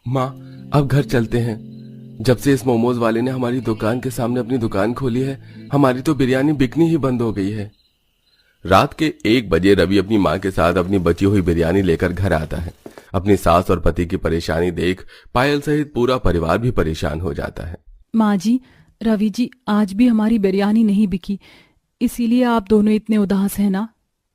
माँ, अब घर चलते हैं। जब से इस मोमोज वाले ने हमारी दुकान के सामने अपनी दुकान खोली है, हमारी तो बिरयानी बिकनी ही बंद हो गई है। रात के 1 बजे रवि अपनी माँ के साथ अपनी बची हुई बिरयानी लेकर घर आता है। अपनी सास और पति की परेशानी देख पायल सहित पूरा परिवार भी परेशान हो जाता है। माँ जी, रवि जी, आज भी हमारी बिरयानी नहीं बिकी, इसीलिए आप दोनों इतने उदास हैं ना।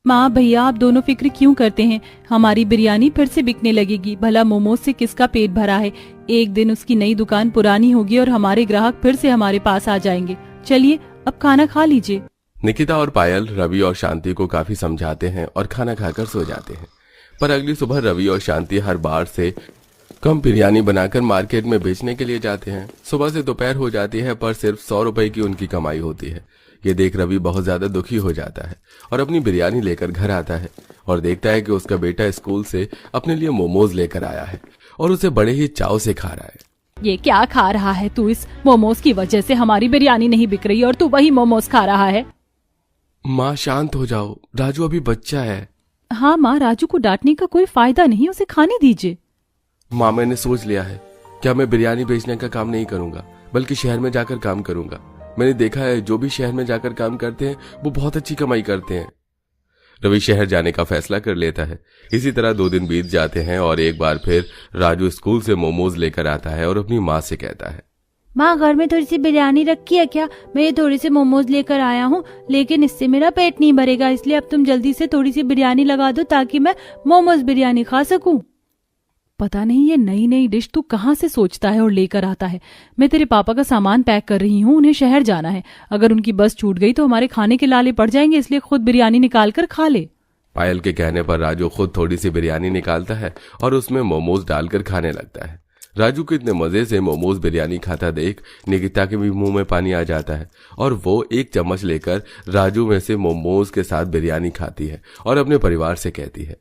माँ भैया, आप दोनों फिक्र क्यों करते हैं? हमारी बिरयानी फिर से बिकने लगेगी। भला मोमोज से किसका पेट भरा है? एक दिन उसकी नई दुकान पुरानी होगी और हमारे ग्राहक फिर से हमारे पास आ जाएंगे। चलिए अब खाना खा लीजिए। निकिता और पायल रवि और शांति को काफी समझाते हैं और खाना खाकर सो जाते हैं। पर अगली सुबह रवि और शांति हर बार से कम बिरयानी बनाकर मार्केट में बेचने के लिए जाते हैं। सुबह से दोपहर हो जाती है पर सिर्फ 100 रुपए की उनकी कमाई होती है। ये देख रवि बहुत ज्यादा दुखी हो जाता है और अपनी बिरयानी लेकर घर आता है और देखता है कि उसका बेटा स्कूल से अपने लिए मोमोज लेकर आया है और उसे बड़े ही चाव से खा रहा है। ये क्या खा रहा है तू? इस मोमोज की वजह से हमारी बिरयानी नहीं बिक रही और तू वही मोमोज खा रहा है। माँ शांत हो जाओ, राजू अभी बच्चा है। हाँ माँ, राजू को डांटने का कोई फायदा नहीं, उसे खाने दीजिए। माँ, मैंने सोच लिया है क्या मैं बिरयानी बेचने का काम नहीं करूंगा बल्कि शहर में जाकर काम करूंगा। मैंने देखा है जो भी शहर में जाकर काम करते हैं वो बहुत अच्छी कमाई करते हैं। रवि शहर जाने का फैसला कर लेता है। इसी तरह 2 दिन बीत जाते हैं और एक बार फिर राजू स्कूल से मोमोज लेकर आता है और अपनी माँ से कहता है, माँ घर में थोड़ी सी बिरयानी रखी है क्या? मैं ये थोड़ी सी मोमोज लेकर आया हूँ, लेकिन इससे मेरा पेट नहीं भरेगा, इसलिए अब तुम जल्दी से थोड़ी सी बिरयानी लगा दो ताकि मैं मोमोज बिरयानी खा सकूं। पता नहीं ये नई नई डिश तू कहाँ से सोचता है और लेकर आता है। मैं तेरे पापा का सामान पैक कर रही हूँ, उन्हें शहर जाना है। अगर उनकी बस छूट गई तो हमारे खाने के लाले पड़ जाएंगे, इसलिए खुद बिरयानी निकाल कर खा ले। पायल के कहने पर राजू खुद थोड़ी सी बिरयानी निकालता है और उसमें मोमोज डालकर खाने लगता है। राजू को इतने मजे से मोमोज बिरयानी खाता देख निकिता के भी मुंह में पानी आ जाता है और वो 1 चम्मच लेकर राजू में से मोमोज के साथ बिरयानी खाती है और अपने परिवार से कहती है,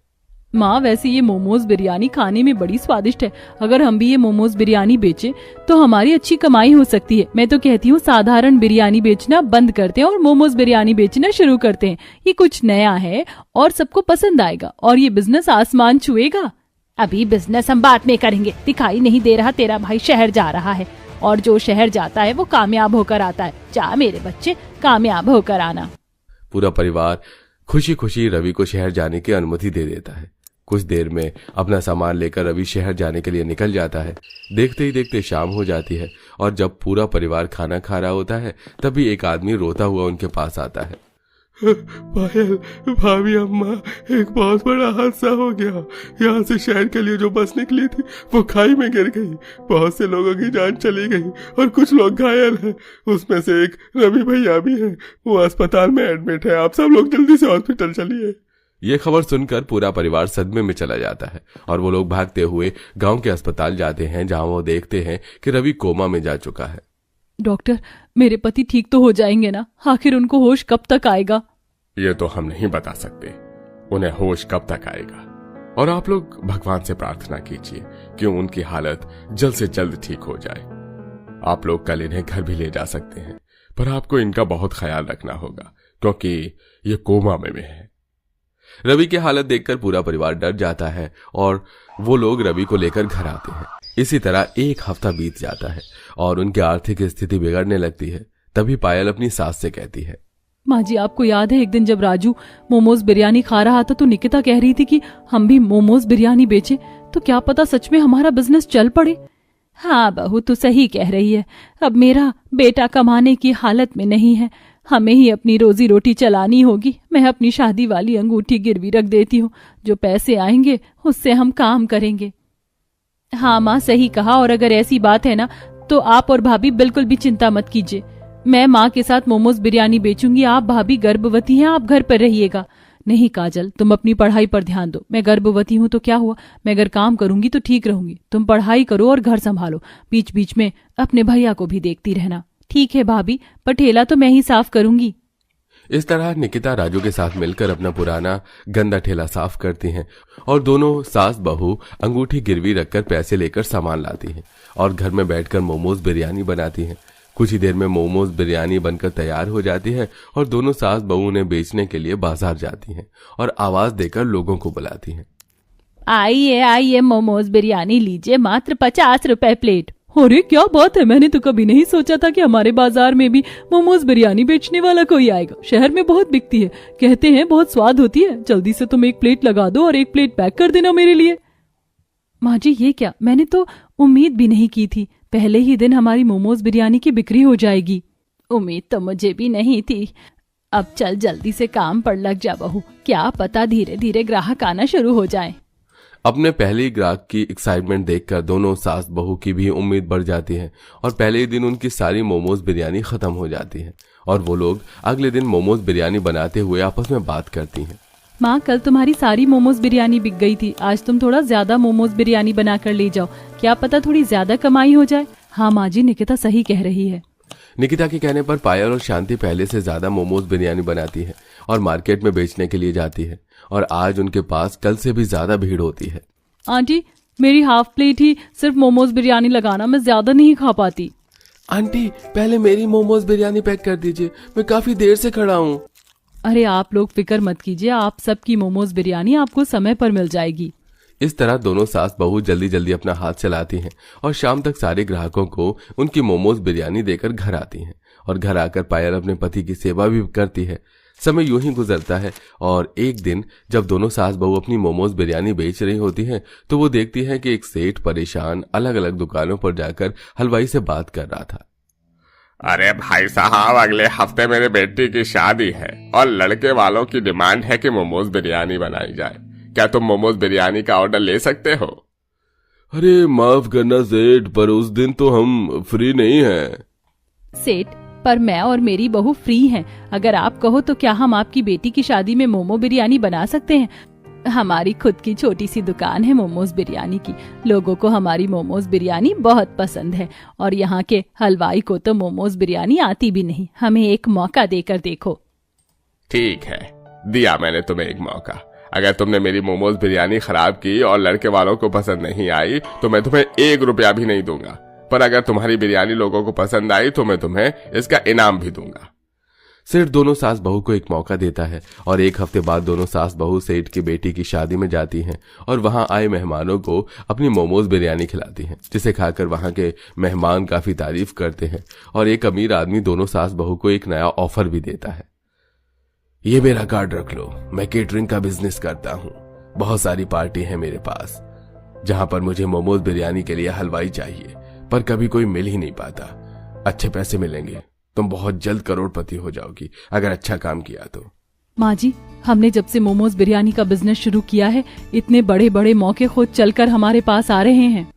माँ वैसे ये मोमोज बिरयानी खाने में बड़ी स्वादिष्ट है। अगर हम भी ये मोमोज बिरयानी बेचे तो हमारी अच्छी कमाई हो सकती है। मैं तो कहती हूँ साधारण बिरयानी बेचना बंद करते हैं और मोमोज बिरयानी बेचना शुरू करते हैं। ये कुछ नया है और सबको पसंद आएगा और ये बिजनेस आसमान छुएगा। अभी बिजनेस हम बाद में करेंगे। दिखाई नहीं दे रहा तेरा भाई शहर जा रहा है और जो शहर जाता है वो कामयाब होकर आता है। जा मेरे बच्चे, कामयाब होकर आना। पूरा परिवार खुशी खुशी रवि को शहर जाने की अनुमति दे देता है। कुछ देर में अपना सामान लेकर रवि शहर जाने के लिए निकल जाता है। देखते ही देखते शाम हो जाती है और जब पूरा परिवार खाना खा रहा होता है तभी एक आदमी रोता हुआ उनके पास आता है। पायल, भाभी, अम्मा, एक बहुत बड़ा हादसा हो गया। यहाँ से शहर के लिए जो बस निकली थी वो खाई में गिर गई। बहुत से लोगों की जान चली गई और कुछ लोग घायल हैं। उसमें से एक रवि भैया भी है, वो अस्पताल में एडमिट है। आप सब लोग जल्दी से हॉस्पिटल चलिए। ये खबर सुनकर पूरा परिवार सदमे में चला जाता है और वो लोग भागते हुए गांव के अस्पताल जाते हैं, जहां वो देखते हैं कि रवि कोमा में जा चुका है। डॉक्टर, मेरे पति ठीक तो हो जाएंगे ना? आखिर उनको होश कब तक आएगा? ये तो हम नहीं बता सकते उन्हें होश कब तक आएगा, और आप लोग भगवान से प्रार्थना कीजिए कि उनकी हालत जल्द से जल्द ठीक हो जाए। आप लोग कल इन्हें घर भी ले जा सकते हैं, पर आपको इनका बहुत ख्याल रखना होगा क्योंकि ये कोमा में है। रवि की हालत देखकर पूरा परिवार डर जाता है और वो लोग रवि को लेकर घर आते हैं। इसी तरह 1 हफ्ता बीत जाता है और उनकी आर्थिक स्थिति बिगड़ने लगती है। तभी पायल अपनी सास से कहती है, माँ जी, आपको याद है एक दिन जब राजू मोमोज बिरयानी खा रहा था तो निकिता कह रही थी कि हम भी मोमोज बिरयानी बेचें, तो क्या पता सच में हमारा बिजनेस चल पड़े। हाँ बहू, तू सही कह रही है। अब मेरा बेटा कमाने की हालत में नहीं है, हमें ही अपनी रोजी रोटी चलानी होगी। मैं अपनी शादी वाली अंगूठी गिरवी रख देती हूँ, जो पैसे आएंगे उससे हम काम करेंगे। हाँ माँ, सही कहा। और अगर ऐसी बात है ना तो आप और भाभी बिल्कुल भी चिंता मत कीजिए। मैं माँ के साथ मोमोज बिरयानी बेचूंगी। आप भाभी गर्भवती हैं, आप घर पर रहिएगा। नहीं काजल, तुम अपनी पढ़ाई पर ध्यान दो। मैं गर्भवती हूँ तो क्या हुआ, मैं अगर काम करूंगी तो ठीक रहूंगी। तुम पढ़ाई करो और घर संभालो, बीच बीच में अपने भैया को भी देखती रहना। ठीक है भाभी, पर ठेला तो मैं ही साफ करूंगी। इस तरह निकिता राजू के साथ मिलकर अपना पुराना गंदा ठेला साफ करती हैं और दोनों सास बहू अंगूठी गिरवी रखकर पैसे लेकर सामान लाती हैं और घर में बैठकर मोमोज बिरयानी बनाती हैं। कुछ ही देर में मोमोज बिरयानी बनकर तैयार हो जाती है और दोनों सास बहू उन्हें बेचने के लिए बाजार जाती हैं और आवाज देकर लोगों को बुलाती हैं। आइए आइए मोमोज बिरयानी लीजिए, मात्र 50 रुपए प्लेट। अरे क्या बात है, मैंने तो कभी नहीं सोचा था कि हमारे बाजार में भी मोमोज बिरयानी बेचने वाला कोई आएगा। शहर में बहुत बिकती है, कहते हैं बहुत स्वाद होती है। जल्दी से तुम एक प्लेट लगा दो और एक प्लेट पैक कर देना मेरे लिए। माँ जी ये क्या, मैंने तो उम्मीद भी नहीं की थी पहले ही दिन हमारी मोमोज बिरयानी की बिक्री हो जाएगी। उम्मीद तो मुझे भी नहीं थी। अब चल जल्दी से काम पर लग जा बहू, क्या पता धीरे धीरे ग्राहक आना शुरू हो जाए। अपने पहले ही ग्राहक की एक्साइटमेंट देखकर दोनों सास बहू की भी उम्मीद बढ़ जाती है और पहले ही दिन उनकी सारी मोमोज बिरयानी खत्म हो जाती है और वो लोग अगले दिन मोमोज बिरयानी बनाते हुए आपस में बात करती हैं। माँ कल तुम्हारी सारी मोमोज बिरयानी बिक गई थी, आज तुम थोड़ा ज्यादा मोमोज बिरयानी बनाकर ले जाओ, क्या पता थोड़ी ज्यादा कमाई हो जाए। हाँ माँ जी, निकिता सही कह रही है। निकिता के कहने पर पायल और शांति पहले से ज्यादा मोमोज बिरयानी बनाती है और मार्केट में बेचने के लिए जाती है और आज उनके पास कल से भी ज्यादा भीड़ होती है। आंटी मेरी हाफ प्लेट ही सिर्फ मोमोज बिरयानी लगाना, मैं ज्यादा नहीं खा पाती। आंटी पहले मेरी मोमोज बिरयानी पैक कर दीजिए, मैं काफी देर से खड़ा हूँ। अरे आप लोग फिक्र मत कीजिए, आप सबकी मोमोज बिरयानी आपको समय पर मिल जाएगी। इस तरह दोनों सास बहू जल्दी जल्दी अपना हाथ चलाती हैं और शाम तक सारे ग्राहकों को उनकी मोमोज बिरयानी देकर घर आती हैं और घर आकर पायल अपने पति की सेवा भी करती है। समय यूं ही गुजरता है और एक दिन जब दोनों सास बहू अपनी मोमोज बिरयानी बेच रही होती हैं तो वो देखती है कि एक सेठ परेशान अलग अलग दुकानों पर जाकर हलवाई से बात कर रहा था। अरे भाई साहब, अगले हफ्ते मेरे बेटी की शादी है और लड़के वालों की डिमांड है कि मोमोज बिरयानी बनाई जाए। क्या तुम मोमोज बिरयानी का ऑर्डर ले सकते हो? अरे माफ करना सेठ, पर उस दिन तो हम फ्री नहीं हैं। सेठ, पर मैं और मेरी बहू फ्री हैं। अगर आप कहो तो क्या हम आपकी बेटी की शादी में मोमो बिरयानी बना सकते हैं? हमारी खुद की छोटी सी दुकान है मोमोज बिरयानी की, लोगों को हमारी मोमोज बिरयानी बहुत पसंद है और यहाँ के हलवाई को तो मोमोज बिरयानी आती भी नहीं। हमें एक मौका देकर देखो। ठीक है, दिया मैंने तुम्हें एक मौका। अगर तुमने मेरी मोमोज बिरयानी खराब की और लड़के वालों को पसंद नहीं आई तो मैं तुम्हें 1 रुपया भी नहीं दूंगा, पर अगर तुम्हारी बिरयानी लोगों को पसंद आई तो मैं तुम्हें इसका इनाम भी दूंगा। सेठ दोनों सास बहू को एक मौका देता है और एक हफ्ते बाद दोनों सास बहू सेठ की बेटी की शादी में जाती हैं और वहां आए मेहमानों को अपनी मोमोज बिरयानी खिलाती हैं, जिसे खाकर वहां के मेहमान काफी तारीफ करते हैं और एक अमीर आदमी दोनों सास बहू को एक नया ऑफर भी देता है। ये मेरा कार्ड रख लो, मैं केटरिंग का बिजनेस करता हूँ। बहुत सारी पार्टी है मेरे पास जहां पर मुझे मोमोज बिरयानी के लिए हलवाई चाहिए, पर कभी कोई मिल ही नहीं पाता। अच्छे पैसे मिलेंगे, तुम बहुत जल्द करोड़पति हो जाओगी अगर अच्छा काम किया तो। माँ जी, हमने जब से मोमोज बिरयानी का बिजनेस शुरू किया है, इतने बड़े बड़े मौके खुद चलकर हमारे पास आ रहे हैं।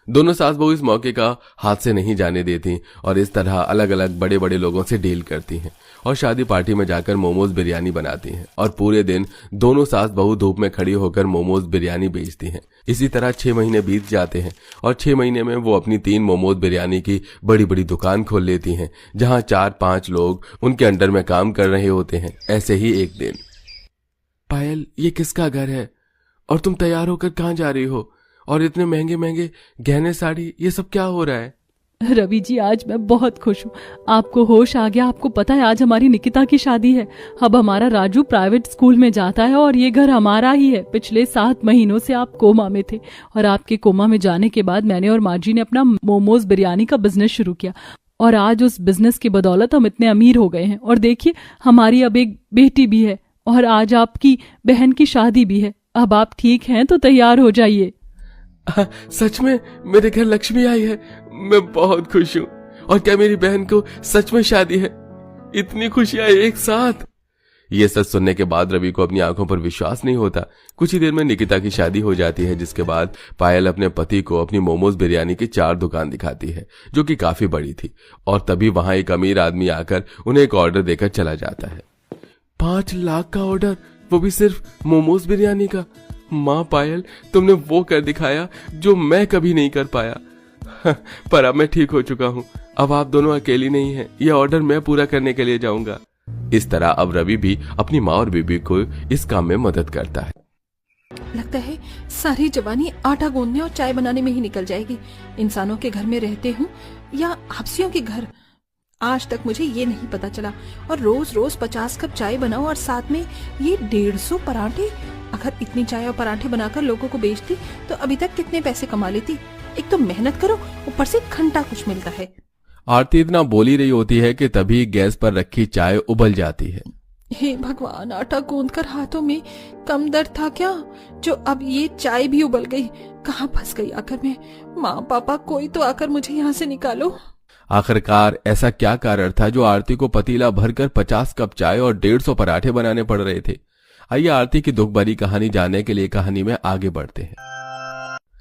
दोनों सास बहू इस मौके का हाथ से नहीं जाने देती और इस तरह अलग अलग बड़े बड़े लोगों से डील करती हैं और शादी पार्टी में जाकर मोमोज बिरयानी बनाती हैं और पूरे दिन दोनों सास बहू धूप में खड़ी होकर मोमोज बिरयानी बेचती हैं। इसी तरह 6 महीने बीत जाते हैं और 6 महीने में वो अपनी 3 मोमोज बिरयानी की बड़ी बड़ी दुकान खोल लेती हैं जहां 4-5 लोग उनके अंडर में काम कर रहे होते हैं। ऐसे ही एक दिन, पायल ये किसका घर है और तुम तैयार होकर कहाँ जा रही हो और इतने महंगे महंगे गहने साड़ी, ये सब क्या हो रहा है? रवि जी, आज मैं बहुत खुश हूँ। आपको होश आ गया? आपको पता है आज हमारी निकिता की शादी है। अब हमारा राजू प्राइवेट स्कूल में जाता है और ये घर हमारा ही है। पिछले 7 महीनों से आप कोमा में थे और आपके कोमा में जाने के बाद मैंने और माँ जी ने अपना मोमोज बिरयानी का बिजनेस शुरू किया और आज उस बिजनेस की बदौलत हम इतने अमीर हो गए हैं। और देखिए, हमारी अब एक बेटी भी है और आज आपकी बहन की शादी भी है। अब आप ठीक हैं तो तैयार हो जाइए। सच में मेरे घर लक्ष्मी आई है, मैं बहुत खुश हूँ। और क्या मेरी बहन को सच में शादी है? इतनी खुशियां एक साथ। ये सच सुनने के बाद रवि को अपनी आंखों पर विश्वास नहीं होता। कुछ ही देर में निकिता की शादी हो जाती है, जिसके बाद पायल अपने पति को अपनी मोमोज बिरयानी की 4 दुकान दिखाती है जो कि काफी बड़ी थी और तभी वहां एक अमीर आदमी आकर उन्हें एक ऑर्डर देकर चला जाता है। 5 लाख का ऑर्डर, वो भी सिर्फ मोमोज बिरयानी का। माँ पायल, तुमने वो कर दिखाया जो मैं कभी नहीं कर पाया। पर अब मैं ठीक हो चुका हूँ, अब आप दोनों अकेली नहीं हैं, यह ऑर्डर मैं पूरा करने के लिए जाऊंगा। इस तरह अब रवि भी अपनी माँ और बीबी को इस काम में मदद करता है। लगता है सारी जवानी आटा गूंदने और चाय बनाने में ही निकल जाएगी। इंसानों के घर में रहते हूँ या हफ्सियों के घर, आज तक मुझे ये नहीं पता चला। और रोज रोज 50 कप चाय बनाओ और साथ में ये 150 पराठे। अगर इतनी चाय और पराठे बनाकर लोगों को बेचती तो अभी तक कितने पैसे कमा लेती। एक तो मेहनत करो, ऊपर से घंटा कुछ मिलता है। आरती इतना बोल ही रही होती है कि तभी गैस पर रखी चाय उबल जाती है। हे भगवान, आटा गूंद कर हाथों में कम दर्द था क्या, जो अब ये चाय भी उबल गई। कहाँ फंस गई आकर मैं। माँ पापा, कोई तो आकर मुझे यहाँ से निकालो। आखिरकार ऐसा क्या कारण था जो आरती को पतीला भरकर 50 कप चाय और 150 पराठे बनाने पड़ रहे थे। आइए आरती की दुख भरी कहानी जानने के लिए कहानी में आगे बढ़ते हैं।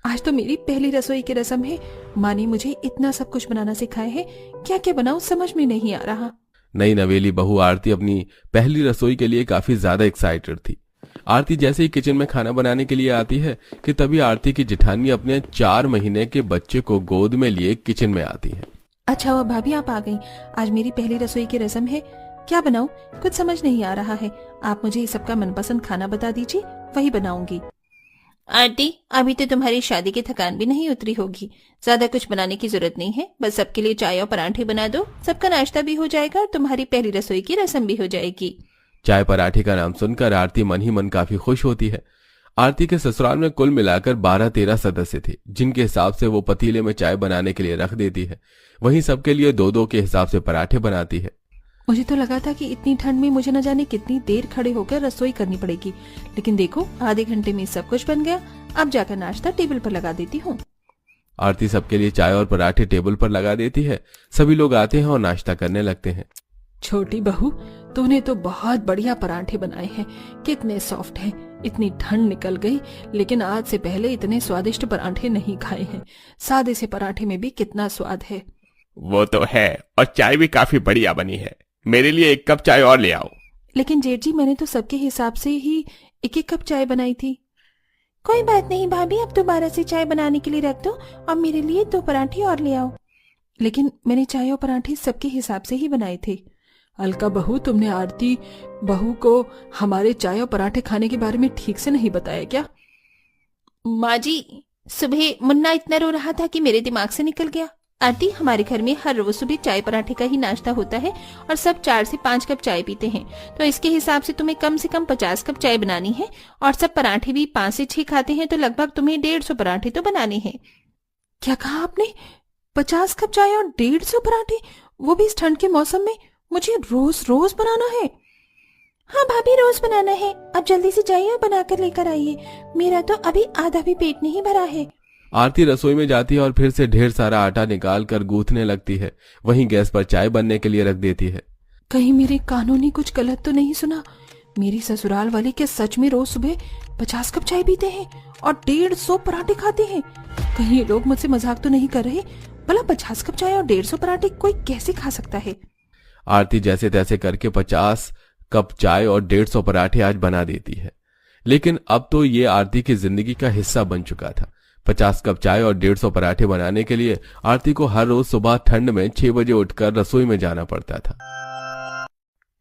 आज तो मेरी पहली रसोई की रस्म है। माँ ने मुझे इतना सब कुछ बनाना सिखाया है, क्या क्या बनाऊं समझ में नहीं आ रहा। नई नवेली बहू आरती अपनी पहली रसोई के लिए काफी ज्यादा एक्साइटेड थी। आरती जैसे ही किचन में खाना बनाने के लिए आती है कि तभी आरती की जेठानी अपने 4 महीने के बच्चे को गोद में लिए किचन में आती है। अच्छा हुआ भाभी आप आ गई। आज मेरी पहली रसोई की रस्म है। क्या बनाऊं कुछ समझ नहीं आ रहा है। आप मुझे इस सबका मनपसंद खाना बता दीजिए, वही बनाऊंगी। आंटी, अभी तो तुम्हारी शादी की थकान भी नहीं उतरी होगी। ज्यादा कुछ बनाने की जरूरत नहीं है, बस सबके लिए चाय और पराठे बना दो। सबका नाश्ता भी हो जाएगा और तुम्हारी पहली रसोई की रस्म भी हो जाएगी। चाय पराठे का नाम सुनकर आरती मन ही मन काफी खुश होती है। आरती के ससुराल में कुल मिलाकर 12-13 सदस्य थे, जिनके हिसाब से वो पतीले में चाय बनाने के लिए रख देती है। वहीं सबके लिए 2-2 के हिसाब से पराठे बनाती है। मुझे तो लगा था कि इतनी ठंड में मुझे न जाने कितनी देर खड़े होकर रसोई करनी पड़ेगी, लेकिन देखो आधे घंटे में सब कुछ बन गया। अब जाकर नाश्ता टेबल पर लगा देती हूँ। आरती सबके लिए चाय और पराठे टेबल पर लगा देती है। सभी लोग आते हैं और नाश्ता करने लगते हैं। छोटी बहू, तूने तो बहुत बढ़िया पराठे बनाए हैं, कितने सॉफ्ट हैं। इतनी ठंड निकल गई, लेकिन आज से पहले इतने स्वादिष्ट पराठे नहीं खाए हैं। सादे से पराठे में भी कितना स्वाद है। वो तो है, और चाय भी काफी बढ़िया बनी है। मेरे लिए 1 कप चाय और ले आओ। लेकिन जेठ जी, मैंने तो सबके हिसाब से ही 1-1 कप चाय बनाई थी। कोई बात नहीं भाभी, अब दोबारा से चाय बनाने के लिए रख दो और मेरे लिए 2 पराठे और ले आओ। लेकिन मैंने चाय और पराठे सबके हिसाब से ही बनाए थे। अलका बहू, तुमने आरती बहू को हमारे चाय और पराठे खाने के बारे में ठीक से नहीं बताया क्या? माँ जी, सुबह मुन्ना इतना रो रहा था कि मेरे दिमाग से निकल गया। आरती, हमारे घर में हर रोज सुबह चाय पराठे का ही नाश्ता होता है और सब 4 से 5 कप चाय पीते हैं, तो इसके हिसाब से तुम्हें कम से कम 50 कप चाय बनानी है और सब पराठे भी 5 से 6 खाते हैं, तो लगभग तुम्हें 150 पराठे तो बनाने हैं। क्या कहा आपने? 50 कप चाय और 150 पराठे, वो भी इस ठंड के मौसम में? मुझे रोज रोज बनाना है? हाँ भाभी, रोज बनाना है। अब जल्दी से जाइए और बनाकर लेकर आइए, मेरा तो अभी आधा भी पेट नहीं भरा है। आरती रसोई में जाती है और फिर से ढेर सारा आटा निकाल कर गूंथने लगती है। वहीं गैस पर चाय बनने के लिए रख देती है। कहीं मेरे कानों ने कुछ गलत तो नहीं सुना? मेरी ससुराल वाली क्या सच में रोज सुबह 50 कप चाय पीते हैं और 150 पराठे खाते हैं? कहीं ये लोग मुझसे मजाक तो नहीं कर रहे? भला 50 कप चाय और 150 पराठे कोई कैसे खा सकता है? आरती जैसे तैसे करके 50 कप चाय और 150 पराठे आज बना देती है। लेकिन अब तो ये आरती की जिंदगी का हिस्सा बन चुका था। 50 कप चाय और 150 पराठे बनाने के लिए आरती को हर रोज सुबह ठंड में 6 बजे उठकर रसोई में जाना पड़ता था।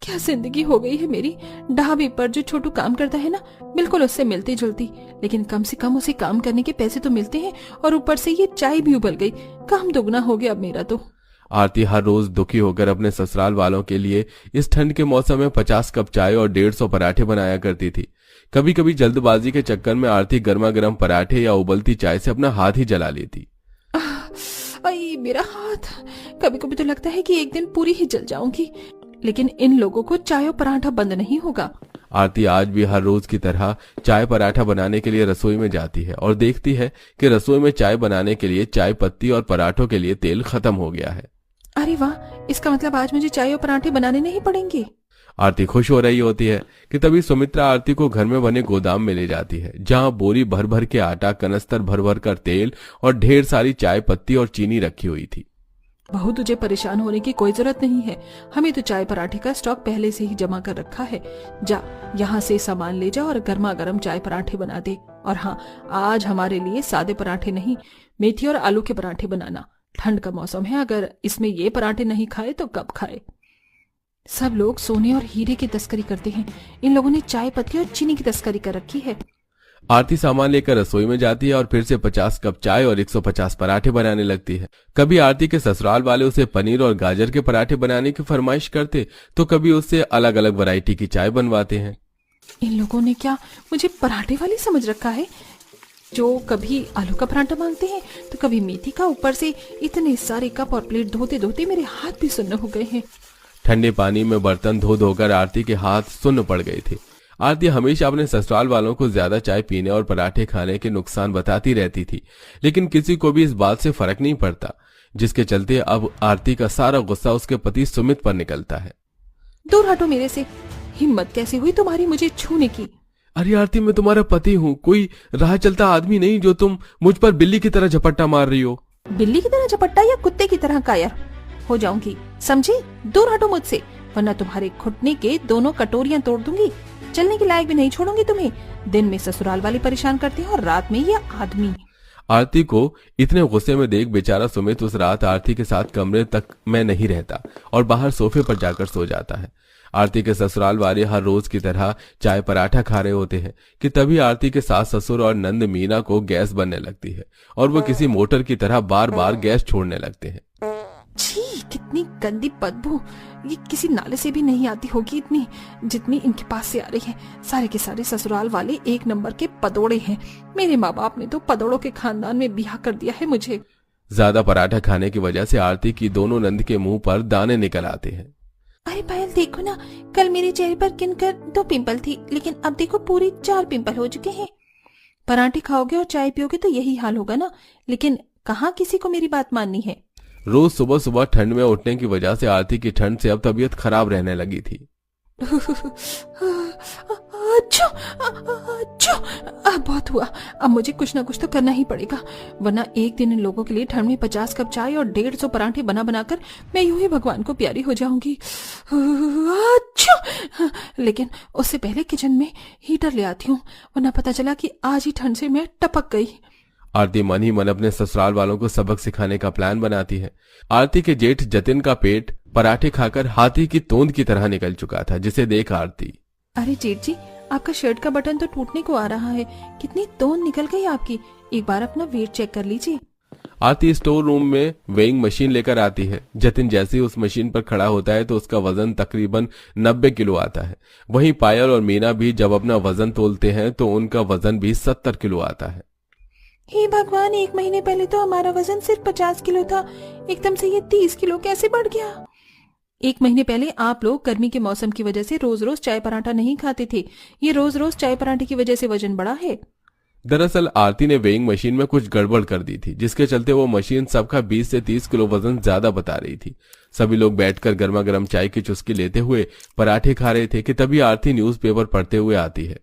क्या जिंदगी हो गई है मेरी। ढाबे पर जो छोटू काम करता है ना, बिल्कुल उससे मिलती जुलती, लेकिन कम से कम उसे काम करने के पैसे तो मिलते हैं और ऊपर से ये चाय भी उबल गई। काम दोगुना हो गया अब मेरा तो। आरती हर रोज दुखी होकर अपने ससुराल वालों के लिए इस ठंड के मौसम में 50 कप चाय और 150 पराठे बनाया करती थी। कभी कभी जल्दबाजी के चक्कर में आरती गर्मा गर्म पराठे या उबलती चाय से अपना हाथ ही जला लेती। आई मेरा हाथ। कभी कभी तो लगता है कि एक दिन पूरी ही जल जाऊंगी, लेकिन इन लोगों को चाय और पराठा बंद नहीं होगा। आरती आज भी हर रोज की तरह चाय पराठा बनाने के लिए रसोई में जाती है और देखती है कि रसोई में चाय बनाने के लिए चाय पत्ती और पराठों के लिए तेल खत्म हो गया है। अरे वाह, इसका मतलब आज मुझे चाय और पराठे बनाने नहीं पड़ेंगे। आरती खुश हो रही होती है कि तभी सुमित्रा आरती को घर में बने गोदाम में ले जाती है, जहां बोरी भर भर के आटा, कनस्तर भर भर कर तेल और ढेर सारी चाय पत्ती और चीनी रखी हुई थी। बहू, तुझे परेशान होने की कोई जरूरत नहीं है। हमें तो चाय पराठे का स्टॉक पहले से ही जमा कर रखा है। जा, यहाँ से सामान ले जा और गर्मा गर्म चाय पराठे बना दे। और हाँ, आज हमारे लिए सादे पराठे नहीं, मेथी और आलू के पराठे बनाना। ठंड का मौसम है, अगर इसमें ये पराठे नहीं खाए तो कब खाए। सब लोग सोने और हीरे की तस्करी करते हैं, इन लोगों ने चाय पत्ती और चीनी की तस्करी कर रखी है। आरती सामान लेकर रसोई में जाती है और फिर से 50 कप चाय और 150 पराठे बनाने लगती है। कभी आरती के ससुराल वाले उसे पनीर और गाजर के पराठे बनाने की फरमाइश करते तो कभी उससे अलग अलग वैरायटी की चाय बनवाते हैं। इन लोगों ने क्या मुझे पराठे वाली समझ रखा है, जो कभी आलू का पराठा मांगते हैं तो कभी मेथी का। ऊपर से इतने सारे कप और प्लेट धोते धोते मेरे हाथ भी सुन्न हो गए हैं। ठंडे पानी में बर्तन धो धोकर आरती के हाथ सुन्न पड़ गए थे। आरती हमेशा अपने ससुराल वालों को ज्यादा चाय पीने और पराठे खाने के नुकसान बताती रहती थी, लेकिन किसी को भी इस बात से फर्क नहीं पड़ता, जिसके चलते अब आरती का सारा गुस्सा उसके पति सुमित पर निकलता है। दूर हटो मेरे से, हिम्मत कैसे हुई तुम्हारी मुझे छूने की? अरे आरती, मैं तुम्हारा पति हूँ, कोई राह चलता आदमी नहीं जो तुम मुझ पर बिल्ली की तरह झपट्टा मार रही हो। बिल्ली की तरह झपट्टा या कुत्ते की तरह कायर हो जाऊंगी, समझी? दूर हटो मुझसे, वरना तुम्हारे घुटने के दोनों कटोरियां तोड़ दूंगी। चलने के लायक भी नहीं छोड़ूंगी तुम्हें। दिन में ससुराल वाले परेशान करते हैं और रात में ये आदमी। आरती को इतने गुस्से में देख बेचारा सुमित उस रात आरती के साथ कमरे तक में नहीं रहता और बाहर सोफे पर जाकर सो जाता है। आरती के ससुराल वाले हर रोज की तरह चाय पराठा खा रहे होते हैं कि तभी आरती के सास ससुर और नंद मीना को गैस बनने लगती है और वो किसी मोटर की तरह बार बार गैस छोड़ने लगते हैं। छी, कितनी गंदी बदबू, ये किसी नाले से भी नहीं आती होगी इतनी जितनी इनके पास से आ रही है। सारे के सारे ससुराल वाले एक नंबर के पदोड़े हैं। मेरे माँ बाप ने तो पदोड़ों के खानदान में ब्याह कर दिया है मुझे। ज्यादा पराठा खाने की वजह से आरती की दोनों नंद के मुंह पर दाने निकल आते हैं। अरे पायल देखो ना, कल मेरे चेहरे पर गिनकर 2 पिंपल थी, लेकिन अब देखो पूरी 4 पिंपल हो चुके हैं। पराठे खाओगे और चाय पियोगे तो यही हाल होगा ना, लेकिन कहाँ किसी को मेरी बात माननी है। रोज सुबह सुबह ठंड में उठने की वजह से आरती की ठंड से अब तबीयत खराब रहने लगी थी। अब बहुत हुआ, अब मुझे कुछ ना कुछ तो करना ही पड़ेगा, वरना एक दिन इन लोगों के लिए ठंड में 50 कप चाय और 150 पराठे बना बनाकर मैं यूं ही भगवान को प्यारी हो जाऊंगी। लेकिन उससे पहले किचन में हीटर ले आती हूँ, वरना पता चला कि आज ही ठंड से मैं टपक गई। आरती मन ही मन अपने ससुराल वालों को सबक सिखाने का प्लान बनाती है। आरती के जेठ जतिन का पेट पराठे खाकर हाथी की तोंद की तरह निकल चुका था, जिसे देख आरती, अरे जेठ जी, आपका शर्ट का बटन तो टूटने को आ रहा है, कितनी तोंद निकल गई आपकी, एक बार अपना वेट चेक कर लीजिए। आरती स्टोर रूम में वेइंग मशीन लेकर आती है। जतिन जैसे ही उस मशीन पर खड़ा होता है तो उसका वजन तकरीबन 90 किलो आता है। वहीं पायल और मीना भी जब अपना वजन तोलते हैं तो उनका वजन भी 70 किलो आता है। हे भगवान, 1 महीने पहले तो हमारा वजन सिर्फ 50 किलो था, एकदम से ये 30 किलो कैसे बढ़ गया? 1 महीने पहले आप लोग गर्मी के मौसम की वजह से रोज रोज चाय पराठा नहीं खाते थे, ये रोज रोज चाय पराठे की वजह से वजन बढ़ा है। दरअसल आरती ने वेइंग मशीन में कुछ गड़बड़ कर दी थी, जिसके चलते वो मशीन सबका 20 से 30 किलो वजन ज्यादा बता रही थी। सभी लोग बैठकर गर्मा गर्म चाय की चुस्की लेते हुए पराठे खा रहे थे कि तभी आरती न्यूज़पेपर पढ़ते हुए आती है।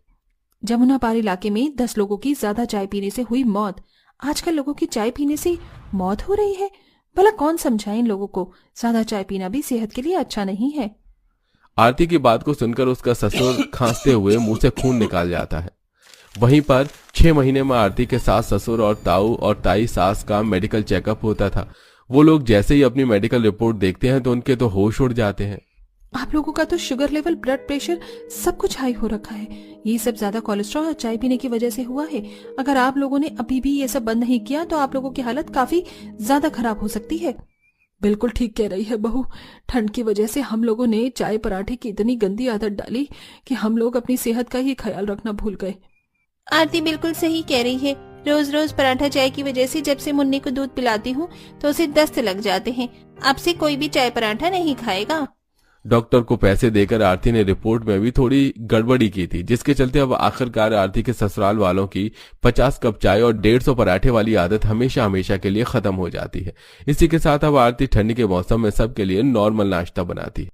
जमुना पार इलाके में 10 लोगों की ज्यादा चाय पीने से हुई मौत। आजकल लोगों की चाय पीने से मौत हो रही है। भला कौन समझाए इन लोगों को, ज्यादा चाय पीना भी सेहत के लिए अच्छा नहीं है। आरती की बात को सुनकर उसका ससुर खांसते हुए मुंह से खून निकाल जाता है। वहीं पर 6 महीने में आरती के सास ससुर और ताऊ और ताई सास का मेडिकल चेकअप होता था। वो लोग जैसे ही अपनी मेडिकल रिपोर्ट देखते हैं तो उनके तो होश उड़ जाते हैं। आप लोगों का तो शुगर लेवल, ब्लड प्रेशर सब कुछ हाई हो रखा है। ये सब ज्यादा कोलेस्ट्रॉल और चाय पीने की वजह से हुआ है। अगर आप लोगों ने अभी भी ये सब बंद नहीं किया तो आप लोगों की हालत काफी ज्यादा खराब हो सकती है। बिल्कुल ठीक कह रही है बहू, ठंड की वजह से हम लोगों ने चाय पराठे की इतनी गंदी आदत डाली कि हम लोग अपनी सेहत का ही ख्याल रखना भूल गए। आरती बिल्कुल सही कह रही है। रोज रोज पराठा चाय की वजह से जब से मुन्नी को दूध पिलाती हूँ तो उसे दस्त लग जाते हैं। अब से कोई भी चाय पराठा नहीं खाएगा। डॉक्टर को पैसे देकर आरती ने रिपोर्ट में भी थोड़ी गड़बड़ी की थी, जिसके चलते अब आखिरकार आरती के ससुराल वालों की 50 कप चाय और 150 पराठे वाली आदत हमेशा हमेशा के लिए खत्म हो जाती है। इसी के साथ अब आरती ठंडी के मौसम में सबके लिए नॉर्मल नाश्ता बनाती है।